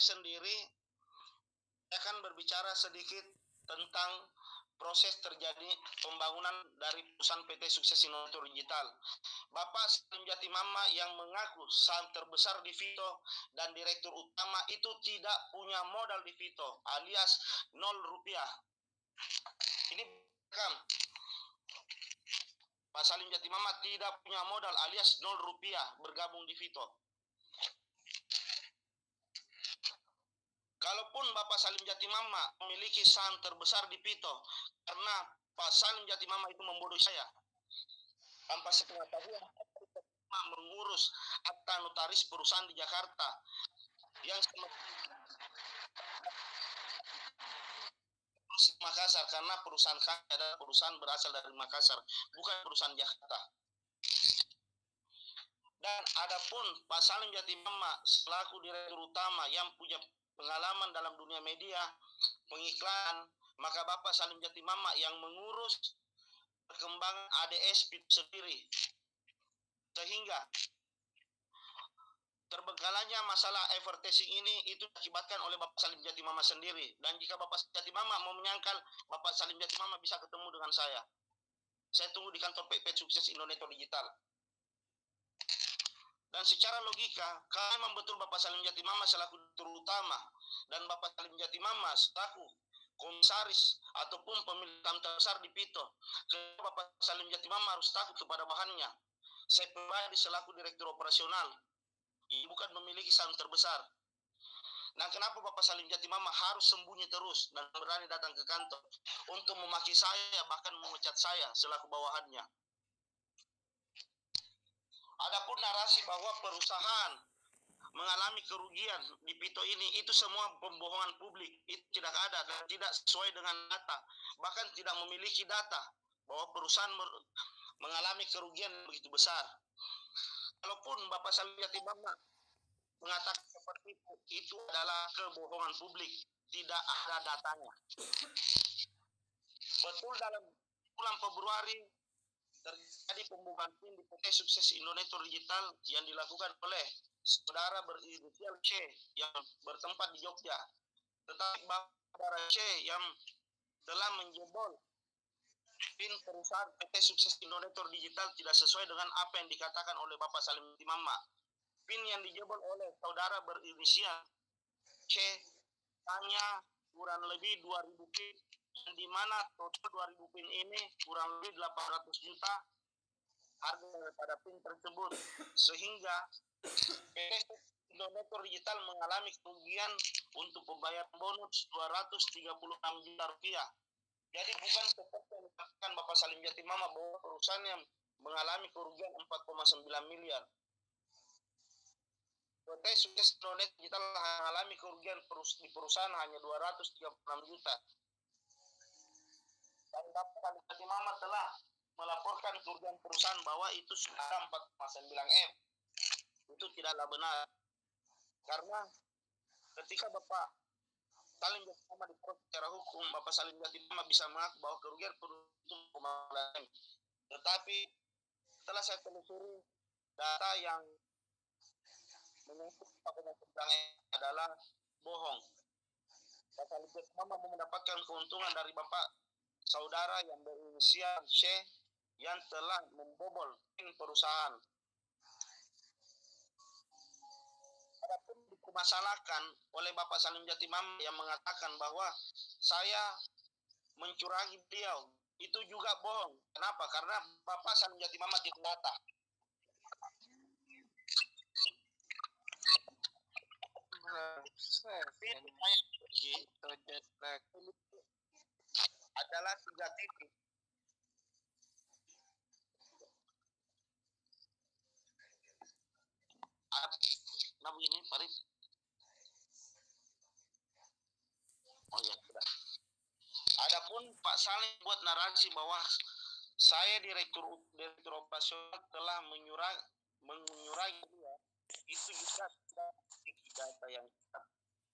sendiri akan berbicara sedikit tentang proses terjadi pembangunan dari perusahaan PT Sukses Inovator Digital. Bapak Salim Jatimama yang mengaku saham terbesar di Vito dan direktur utama itu tidak punya modal di Vito, alias 0 rupiah. Ini kan Pak Salim Jatimama tidak punya modal alias 0 rupiah bergabung di Vito. Kalaupun Bapak Salim Jatimama memiliki saham terbesar di Vito, karena Pak Salim Jatimama itu membodohi saya. Tanpa sepengetahuan mengurus akta notaris perusahaan di Jakarta yang Makassar, karena perusahaan kami adalah perusahaan berasal dari Makassar, bukan perusahaan Jakarta. Dan adapun Pak Salim Jatimama selaku direktur utama yang punya pengalaman dalam dunia media, pengiklanan, maka Bapak Salim Jatimama yang mengurus perkembangan ADS sendiri. Sehingga terbengkalainya masalah advertising ini itu diakibatkan oleh Bapak Salim Jatimama sendiri. Dan jika Bapak Jatimama mau menyangkal, Bapak Salim Jatimama bisa ketemu dengan saya. Saya tunggu di kantor PT Sukses Indonesia Digital. Dan secara logika, kalau memang betul Bapak Salim Jatimama selaku direktur utama dan Bapak Salim Jatimama selaku komisaris ataupun pemilik saham terbesar di Vito, Bapak Salim Jatimama harus takut kepada bahannya. Saya pribadi selaku direktur operasional, ini bukan memiliki saham terbesar. Nah, kenapa Bapak Salim Jatimama harus sembunyi terus dan berani datang ke kantor untuk memaki saya, bahkan memecat saya selaku bawahannya? Adapun narasi bahwa perusahaan mengalami kerugian di Vito ini, itu semua pembohongan publik. Itu tidak ada dan tidak sesuai dengan data. Bahkan tidak memiliki data bahwa perusahaan mengalami kerugian begitu besar. Kalaupun Bapak Salim Jatimama mengatakan seperti itu adalah kebohongan publik. Tidak ada datanya. Betul, dalam bulan Februari terjadi pembukaan PIN di PT Sukses Indonesia Digital yang dilakukan oleh saudara berinisial C yang bertempat di Jogja. Tetapi saudara C yang telah menjebol PIN perusahaan PT Sukses Indonesia Digital tidak sesuai dengan apa yang dikatakan oleh Bapak Salim Jatimama. PIN yang dijebol oleh saudara berinisial C hanya kurang lebih 2.000 PIN, di mana total 2.000 PIN ini kurang lebih 800 juta harga daripada PIN tersebut, sehingga PT Indonesia Digital mengalami kerugian untuk pembayaran bonus 236 juta rupiah. Jadi bukan seperti yang dikatakan Bapak Salim Jatimama bahwa perusahaan yang mengalami kerugian 4,9 miliar. PT Sukses Indonesia Digital mengalami kerugian di perusahaan hanya 236 juta. Dan Bapak Salim Jatimama telah melaporkan kerugian perusahaan bahwa itu sudah 4,9 M. Itu tidaklah benar. Karena ketika Bapak Salim Jatimama diproses secara hukum, Bapak Salim Jatimama bisa mengaku bahwa kerugian perusahaan itu 4,9 M. Tetapi setelah saya telusuri data yang menyebut 4,9 M adalah bohong. Bapak Salim Jatimama mendapatkan keuntungan dari Bapak saudara yang berinisial C yang telah membobol PIN perusahaan. Adapun dipermasalahkan oleh Bapak Salim Jatimama yang mengatakan bahwa saya mencurangi beliau, itu juga bohong. Kenapa? Karena Bapak Salim Jatimama tidak data. Adalah 3 titik. Nah begini, Farid. Oh ya, sudah. Adapun Pak Salim buat narasi bahwa saya direktur operasional telah menyurangi dia, itu juga tidak data yang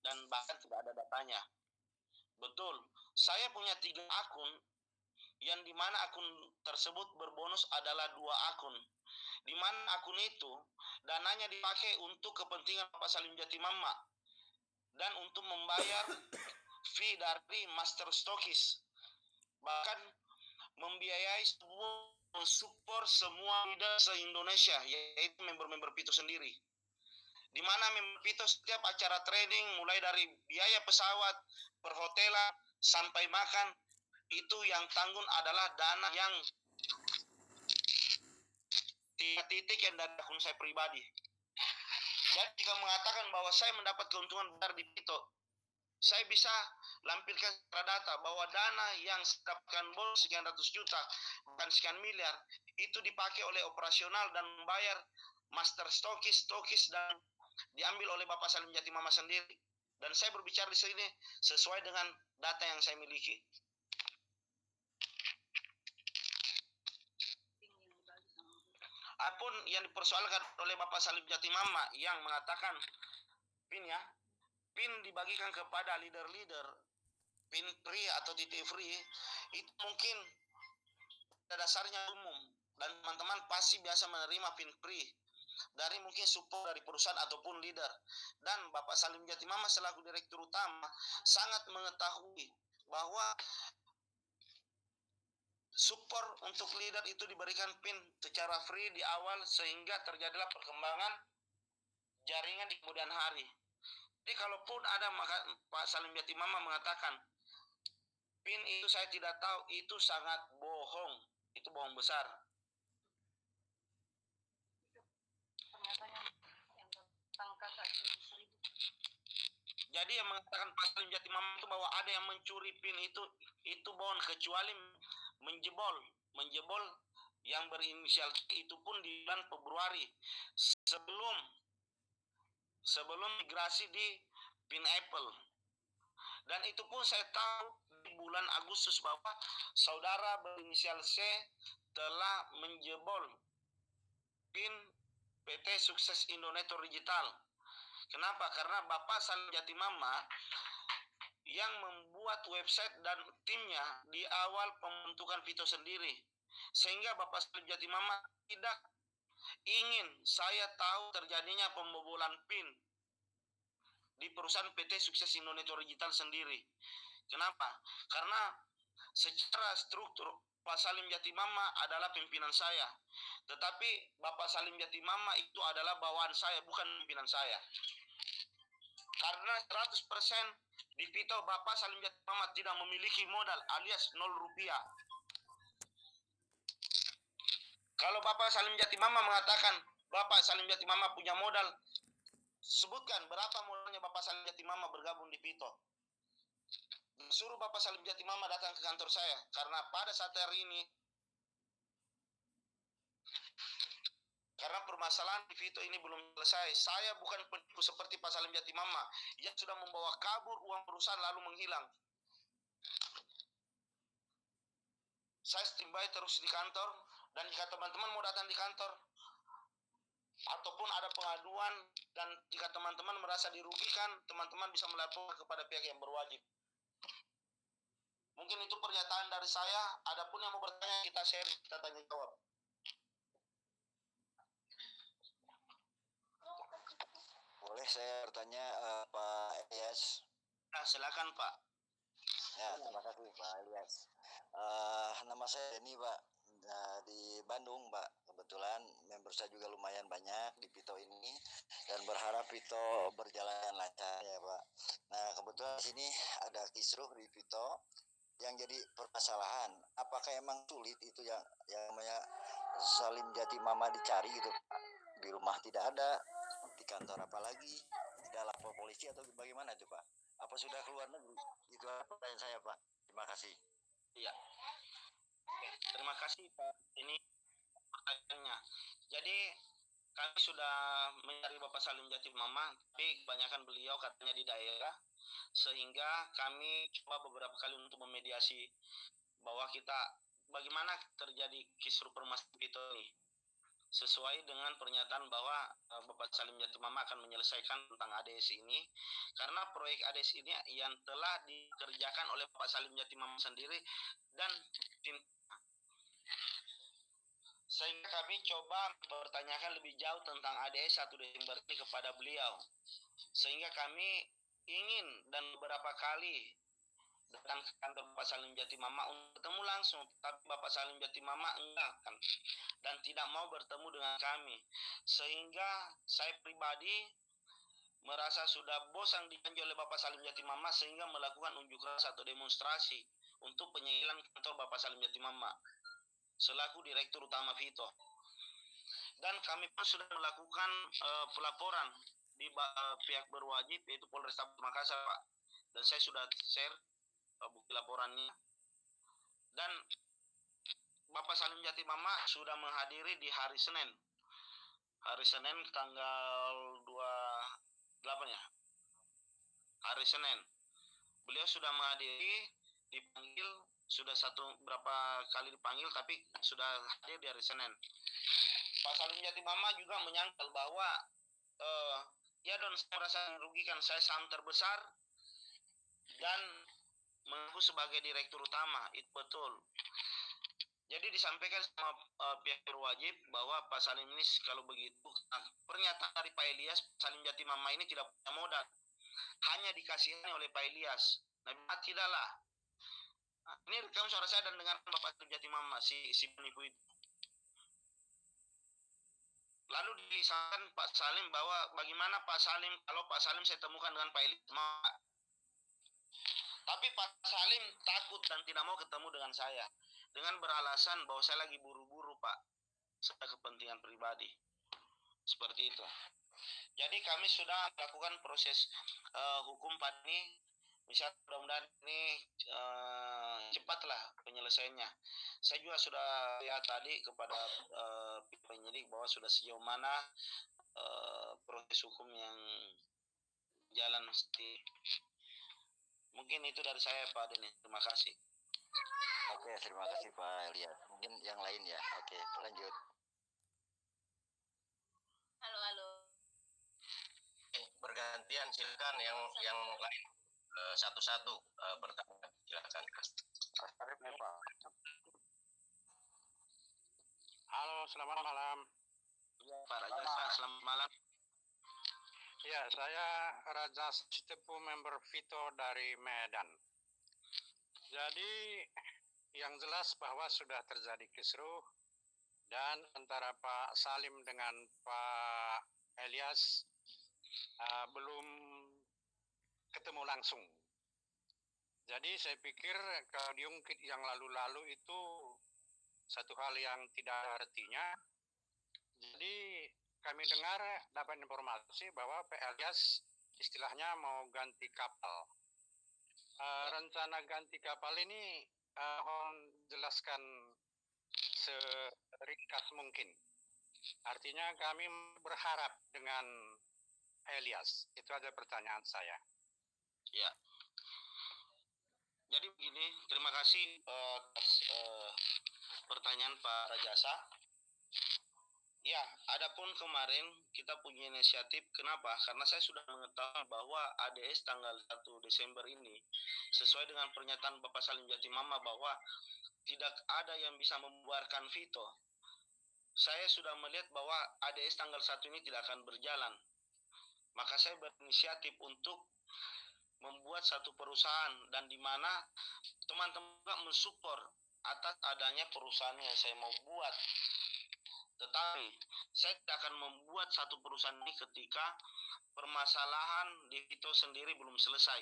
dan bahkan tidak ada datanya. Betul, saya punya 3 akun yang dimana akun tersebut berbonus adalah 2 akun. Di mana akun itu dananya dipakai untuk kepentingan Bapak Salim Jatimama. Dan dan untuk membayar fee dari master stokis, bahkan membiayai semua, mensupport semua leader se-Indonesia, yaitu member-member Pito sendiri. Di mana member Pito setiap acara trading, mulai dari biaya pesawat, perhotelan, sampai makan, itu yang tanggung adalah dana yang titik yang dari akun saya pribadi. Jadi jika mengatakan bahwa saya mendapat keuntungan besar di Pito, saya bisa lampirkan secara data bahwa dana yang dapatkan bonus sekian ratus juta, bukan sekian miliar, itu dipakai oleh operasional dan membayar master stokis, dan diambil oleh Bapak Salim Jatimama sendiri. Dan saya berbicara di sini sesuai dengan data yang saya miliki. Apapun yang dipersoalkan oleh Bapak Salim Jatimama yang mengatakan PIN dibagikan kepada leader-leader, PIN free atau titik free, itu mungkin pada dasarnya umum, dan teman-teman pasti biasa menerima PIN free dari mungkin support dari perusahaan ataupun leader. Dan Bapak Salim Jatimama selaku direktur utama sangat mengetahui bahwa support untuk leader itu diberikan PIN secara free di awal, sehingga terjadilah perkembangan jaringan di kemudian hari. Jadi kalaupun ada, maka Pak Salim Jatimama mengatakan PIN itu saya tidak tahu, itu sangat bohong, itu bohong besar. Jadi yang mengatakan Pak Salim Jatimama itu bahwa ada yang mencuri PIN itu bohong, kecuali menjebol yang berinisial itu pun di bulan Februari sebelum migrasi di PIN Apple. Dan itu pun saya tahu di bulan Agustus bahwa saudara berinisial C telah menjebol PIN PT Sukses Indonetor Digital. Kenapa? Karena Bapak Salim Jatimama yang membuat website dan timnya di awal pembentukan Pito sendiri, sehingga Bapak Salim Jatimama tidak ingin saya tahu terjadinya pembobolan PIN di perusahaan PT Sukses Indonetor Digital sendiri. Kenapa? Karena secara struktur Pak Salim Jatimama adalah pimpinan saya, tetapi Bapak Salim Jatimama itu adalah bawahan saya, bukan pimpinan saya. Karena 100% di Pito Bapak Salim Jatimama tidak memiliki modal, alias 0 rupiah. Kalau Bapak Salim Jatimama mengatakan Bapak Salim Jatimama punya modal, sebutkan berapa modalnya Bapak Salim Jatimama bergabung di Pito. Suruh Bapak Salim Jatimama datang ke kantor saya, karena pada saat hari ini, karena permasalahan di Pito ini belum selesai. Saya bukan penipu seperti Pak Salim Jatimama yang sudah membawa kabur uang perusahaan lalu menghilang. Saya standby terus di kantor, dan jika teman-teman mau datang di kantor ataupun ada pengaduan, dan jika teman-teman merasa dirugikan, teman-teman bisa melapor kepada pihak yang berwajib. Mungkin itu pernyataan dari saya. Adapun yang mau bertanya, kita share, kita tanya jawab. Boleh saya bertanya, Pak Elias? Nah, silakan Pak. Ya, terima kasih Pak Elias. Nama saya Denny, Pak. Nah, di Bandung, Pak. Kebetulan member saya juga lumayan banyak di Pito ini, dan berharap Pito berjalan lancar ya, Pak. Nah, kebetulan di sini ada kisruh di Pito yang jadi permasalahan. Apakah emang sulit itu yang namanya Salim Jatimama dicari gitu, Pak? Di rumah tidak ada, di kantor apalagi, tidak lapor polisi atau bagaimana itu, Pak? Apa sudah keluar negeri? Itu pertanyaan saya, Pak. Terima kasih. Iya. Terima kasih Pak. Ini pertanyaannya. Jadi kami sudah mencari Bapak Salim Jatimama, tapi kebanyakan beliau katanya di daerah, sehingga kami coba beberapa kali untuk memediasi bahwa kita bagaimana terjadi kisruh permasalahan itu ini, sesuai dengan pernyataan bahwa Bapak Salim Jatimama akan menyelesaikan tentang ADS ini, karena proyek ADS ini yang telah dikerjakan oleh Bapak Salim Jatimama sendiri dan tim, sehingga kami coba bertanyakan lebih jauh tentang ADS 1 Desember ini kepada beliau, sehingga kami ingin dan beberapa kali datang ke kantor Bapak Salim Jatimama untuk bertemu langsung, tapi Bapak Salim Jatimama enggak kan, dan tidak mau bertemu dengan kami, sehingga saya pribadi merasa sudah bosan dijanji oleh Bapak Salim Jatimama sehingga melakukan unjuk rasa atau demonstrasi untuk penyegelan kantor Bapak Salim Jatimama selaku Direktur Utama Vito. Dan kami pun sudah melakukan pelaporan di pihak berwajib, yaitu Polrestabes Makassar, Pak. Dan saya sudah share bukti laporannya. Dan Bapak Salim Jatimama sudah menghadiri di hari Senin. Hari Senin tanggal 28 ya. Hari Senin. Beliau sudah menghadiri, dipanggil, sudah berapa kali dipanggil, tapi sudah hadir di hari Senin. Pak Salim Jatimama juga menyangkal bahwa ya don, saya merasa dirugikan, saya saham terbesar dan mengaku sebagai direktur utama, itu betul. Jadi disampaikan sama pihak berwajib bahwa Pak Salim ini kalau begitu, pernyataan dari Pak Elias, Salim Jatimama ini tidak punya modal, hanya dikasihani oleh Pak Elias. Nah, tidaklah. Nah, ini rekam suara saya dan dengarkan Bapak Salim Jatimama, si penipu itu. Lalu disampaikan Pak Salim bahwa bagaimana Pak Salim kalau Pak Salim saya temukan dengan Pak Elias. Tapi Pak Salim takut dan tidak mau ketemu dengan saya, dengan beralasan bahwa saya lagi buru-buru, Pak, saya kepentingan pribadi. Seperti itu. Jadi kami sudah melakukan proses hukum Pak ini. Misal mudah-mudahan ini cepatlah penyelesaiannya. Saya juga sudah lihat tadi kepada penyidik bahwa sudah sejauh mana proses hukum yang jalan mesti. Mungkin itu dari saya Pak Denny. Terima kasih. Oke, terima kasih Pak Elias. Mungkin yang lain ya. Oke, lanjut. Halo. Bergantian, silakan yang lain satu-satu bertanya, silakan. Halo, selamat malam. Ya, Pak Raja, selamat malam. Ya, saya Raja Sitepu, member Vito dari Medan. Jadi yang jelas bahwa sudah terjadi kisruh dan antara Pak Salim dengan Pak Elias belum ketemu langsung. Jadi saya pikir kalau diungkit yang lalu-lalu itu satu hal yang tidak ada artinya. Jadi kami dengar dapat informasi bahwa Pak Elias istilahnya mau ganti kapal. Rencana ganti kapal ini jelaskan seringkas mungkin. Artinya kami berharap dengan Elias. Itu aja pertanyaan saya. Ya. Jadi begini, terima kasih atas pertanyaan Pak Rajasa. Ya, adapun kemarin kita punya inisiatif. Kenapa? Karena saya sudah mengetahui bahwa ADS tanggal 1 Desember ini, sesuai dengan pernyataan Bapak Salim Jatimama bahwa tidak ada yang bisa membuarkan Vito. Saya sudah melihat bahwa ADS tanggal 1 ini tidak akan berjalan. Maka saya berinisiatif untuk membuat satu perusahaan, dan di mana teman-teman juga mensupport atas adanya perusahaan yang saya mau buat. Tetapi saya tidak akan membuat satu perusahaan ini ketika permasalahan di Vito sendiri belum selesai,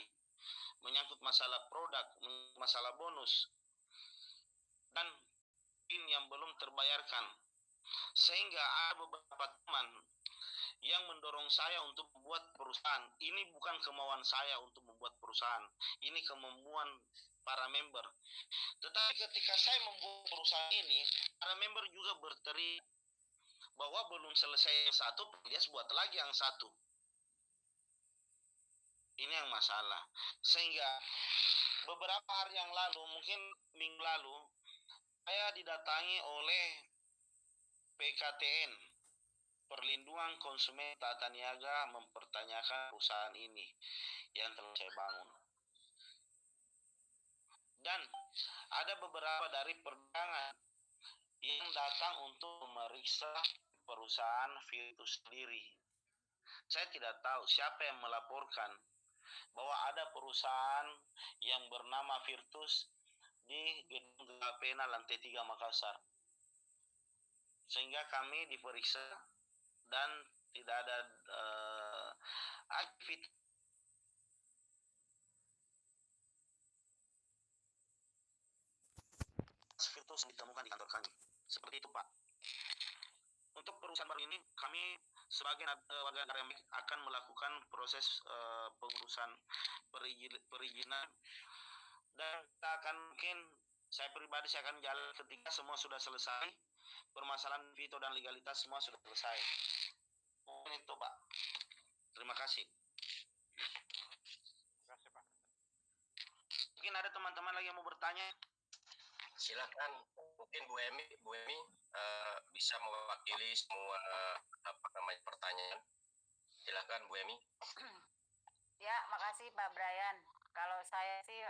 menyangkut masalah produk, masalah bonus, dan PIN yang belum terbayarkan. Sehingga ada beberapa teman yang mendorong saya untuk membuat perusahaan. Ini bukan kemauan saya untuk membuat perusahaan, ini kemampuan para member. Tetapi ketika saya membuat perusahaan ini, para member juga berteriak bahwa belum selesai yang satu, dia buat lagi yang satu. Ini yang masalah. Sehingga beberapa hari yang lalu, mungkin minggu lalu, saya didatangi oleh PKTN, Perlindungan Konsumen Tata Niaga, mempertanyakan perusahaan ini yang telah saya bangun. Dan ada beberapa dari perdagangan yang datang untuk memeriksa perusahaan Vito sendiri. Saya tidak tahu siapa yang melaporkan bahwa ada perusahaan yang bernama Virtus di Gedung Gapena lantai 3 Makassar. Sehingga kami diperiksa dan tidak ada aktivitas Virtus ditemukan di kantor kami. Seperti itu, Pak. Untuk perusahaan baru ini, kami sebagai warga negara yang baik akan melakukan proses pengurusan perizinan, dan kita akan mungkin saya pribadi saya akan jalan ketika semua sudah selesai, permasalahan veto dan legalitas semua sudah selesai. Mungkin itu, Pak. Terima kasih. Terima kasih, Pak. Mungkin ada teman-teman lagi yang mau bertanya. Silakan, mungkin Bu Emi bisa mewakili semua pertanyaan. Silakan Bu Emi. Ya, makasih Pak Brian. Kalau saya sih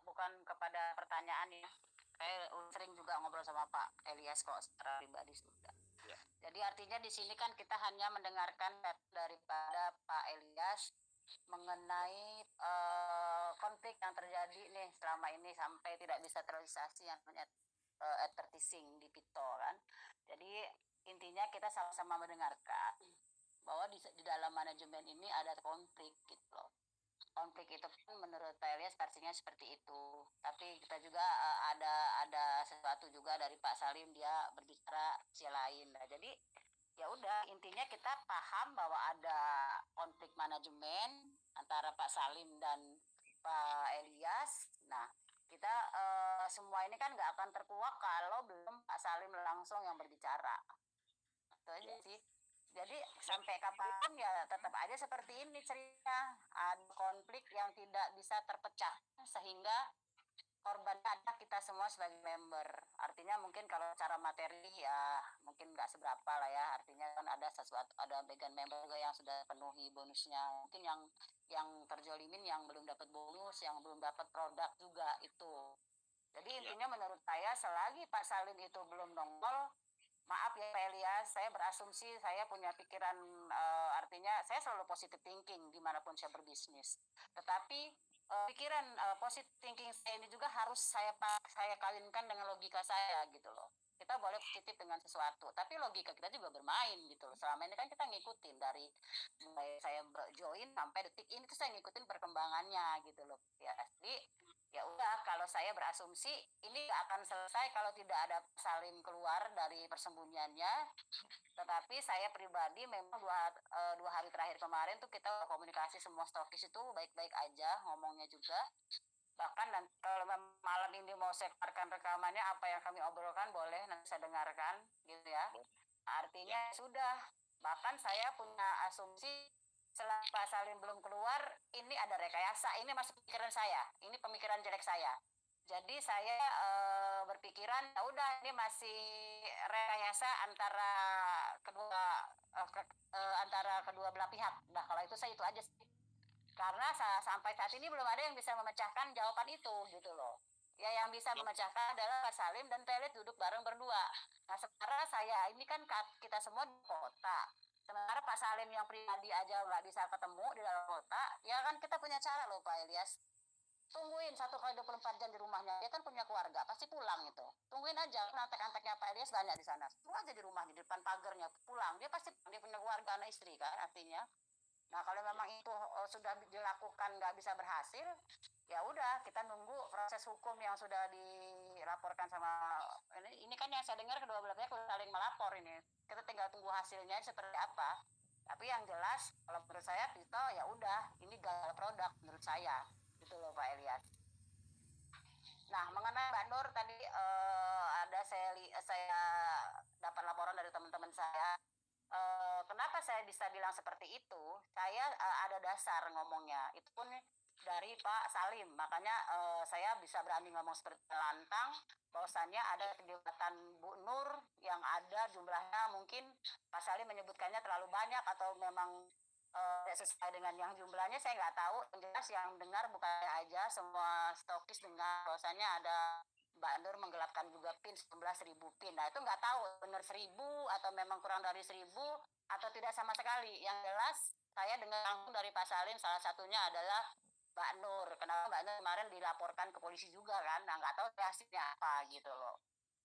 bukan kepada pertanyaan ya. Saya sering juga ngobrol sama Pak Elias kok secara pribadi sudah. Ya. Jadi artinya di sini kan kita hanya mendengarkan daripada Pak Elias mengenai konflik yang terjadi nih selama ini sampai tidak bisa terrealisasi yang namanya advertising di Pito kan. Jadi intinya kita sama-sama mendengarkan bahwa di dalam manajemen ini ada konflik gitu loh. Konflik itu kan menurut Pak Elias versinya seperti itu. Tapi kita juga ada sesuatu juga dari Pak Salim, dia berbicara sisi lain. Nah, jadi ya udah intinya kita paham bahwa ada konflik manajemen antara Pak Salim dan Pak Elias. Nah, kita semua ini kan nggak akan terkuak kalau belum Pak Salim langsung yang berbicara. Itu aja sih. Jadi sampai kapan ya tetap aja seperti ini cerita, ada konflik yang tidak bisa terpecah sehingga korban ada kita semua sebagai member. Artinya mungkin kalau cara materi ya mungkin nggak seberapa lah ya. Artinya kan ada sesuatu, ada bagian member juga yang sudah penuhi bonusnya. Mungkin yang terjolimin yang belum dapat bonus, yang belum dapat produk juga itu. Jadi intinya menurut saya selagi Pak Salim itu belum nongol, maaf ya Pak Elias, saya berasumsi, saya punya pikiran, artinya saya selalu positive thinking dimanapun saya berbisnis. Tetapi pikiran positive thinking saya ini juga harus saya kawinkan dengan logika saya gitu loh. Kita boleh positif dengan sesuatu, tapi logika kita juga bermain gitu loh. Selama ini kan kita ngikutin dari mulai saya join sampai detik ini tuh saya ngikutin perkembangannya gitu loh. Ya, jadi ya udah, kalau saya berasumsi ini gak akan selesai kalau tidak ada Salim keluar dari persembunyiannya. Tetapi saya pribadi memang dua hari terakhir kemarin tuh kita komunikasi semua stokis itu baik-baik aja, ngomongnya juga. Bahkan nanti kalau malam ini mau saya keluarkan rekamannya, apa yang kami obrolkan boleh nanti saya dengarkan gitu ya. Artinya sudah, bahkan saya punya asumsi setelah Pak Salim belum keluar, ini ada rekayasa, ini masih pikiran saya, ini pemikiran jelek saya. Jadi saya berpikiran ya udah ini masih rekayasa antara kedua belah pihak. Nah kalau itu saya itu aja sih. Karena sampai saat ini belum ada yang bisa memecahkan jawaban itu gitu loh. Ya yang bisa memecahkan adalah Pak Salim dan Pelit duduk bareng berdua. Nah sekarang saya ini kan kita semua di kota. Sementara Pak Salim yang pribadi aja nggak bisa ketemu di dalam kota, ya kan kita punya cara loh Pak Elias. Tungguin 1 kali 24 jam di rumahnya, dia kan punya keluarga, pasti pulang itu. Tungguin aja, antek-anteknya Pak Elias banyak di sana. Tunggu aja di rumah, di depan pagarnya, pulang. Dia pasti dia punya keluarga, anak istri kan artinya. Nah kalau memang itu sudah dilakukan nggak bisa berhasil, ya udah kita nunggu proses hukum yang sudah dilaporkan sama ini kan yang saya dengar kedua belah pihak sudah saling melapor ini. Kita tinggal tunggu hasilnya seperti apa. Tapi yang jelas kalau menurut saya Pito ya udah ini gagal produk menurut saya gitu loh Pak Elias. Nah mengenai Mbak Nur tadi ada saya dapat laporan dari teman-teman saya. Kenapa saya bisa bilang seperti itu? Saya ada dasar ngomongnya. Itu pun dari Pak Salim. Makanya saya bisa berani ngomong seperti lantang. Bahwasannya ada kegiatan Bu Nur yang ada jumlahnya mungkin Pak Salim menyebutkannya terlalu banyak atau memang sesuai dengan yang jumlahnya saya nggak tahu. Yang jelas yang dengar bukan aja, semua stokis dengar bahwasannya ada Mbak Nur menggelapkan juga pin 11.000 pin. Nah itu nggak tahu benar 1.000 atau memang kurang dari 1.000 atau tidak sama sekali. Yang jelas saya dengar langsung dari Pak Salim, salah satunya adalah Mbak Nur. Kenapa Mbak Nur kemarin dilaporkan ke polisi juga kan? Nah, nggak tahu hasilnya apa gitu loh.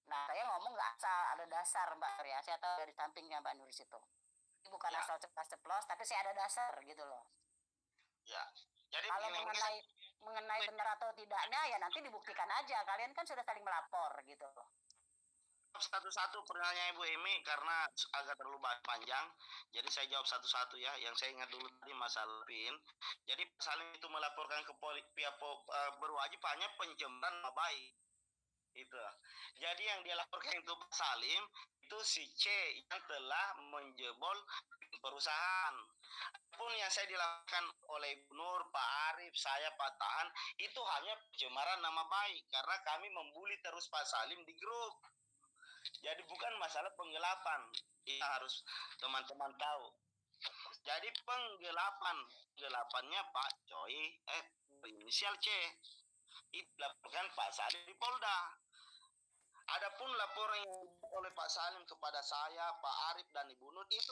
Nah, saya ngomong nggak asal, ada dasar Mbak Nur ya. Saya tahu dari sampingnya Mbak Nur di situ. Ini bukan Ya. asal ceplos-ceplos, tapi saya ada dasar gitu loh. Ya. Jadi Kalau begini, mengenai benar atau tidaknya ya nanti dibuktikan aja. Kalian kan sudah saling melapor gitu loh. satu-satu pertanyaan Ibu Emi karena agak terlalu panjang. Jadi saya jawab satu-satu ya. Yang saya ingat dulu tadi masalah PIN. Jadi Pak Salim itu melaporkan ke pihak berwajib hanya pencemaran nama baik. Itu. Jadi yang dia laporkan itu Pak Salim itu si C yang telah menjebol perusahaan. Pun yang saya dilakukan oleh Ibu Nur, Pak Arif, saya Pak Tahan itu hanya pencemaran nama baik karena kami membuli terus Pak Salim di grup. Jadi bukan masalah penggelapan. Ini harus teman-teman tahu. Jadi penggelapannya Pak Coy, inisial C. Itu dilaporkan Pak Salim di Polda. Adapun laporan yang oleh Pak Salim kepada saya, Pak Arif dan Ibu Nur itu